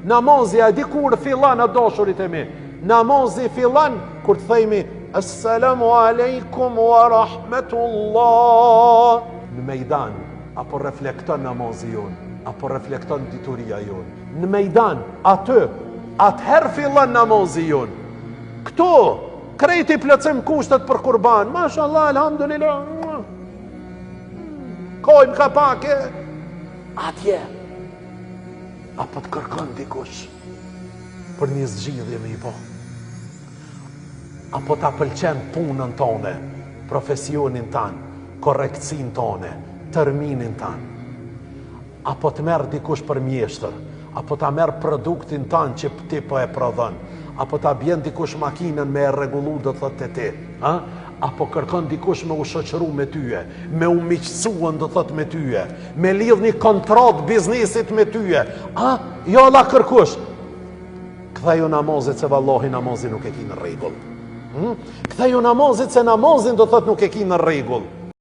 Namazi a di kur fillan a dashurit e mi? Namazi fillan kur të thejmi Assalamu alaikum wa rahmetullah. Në mejdan, apo reflekton namazi jonë, apo reflekton dituria jonë. Në mejdan, atëherë fillan namazi jonë. Këto, krejti plëcim kushtet për kurban. Mashallah, alhamdulillah. Kojmë ka pake. Atje. Apo të kërkon dikush për një zgjidhje me i bo. Apo ta pëlqen punën tone, profesionin tanë, korrektsin tone, terminin tanë. Apo të merë dikush për mjeshtër, apo ta merë produktin tanë që ti po e prodhon, apo ta bjen dikush makinën me e regullu do të thot ti, apo kërkon dikush me u shoqëru me tyje, me u miqësuan do thot me tyje, me lidh një kontrat biznesit me tyje, jo la kërkush. Ktheju namazit se vallahi namazin nuk e ki në rregull. Ktheju namazit se namazin do thot nuk e ki në rregull.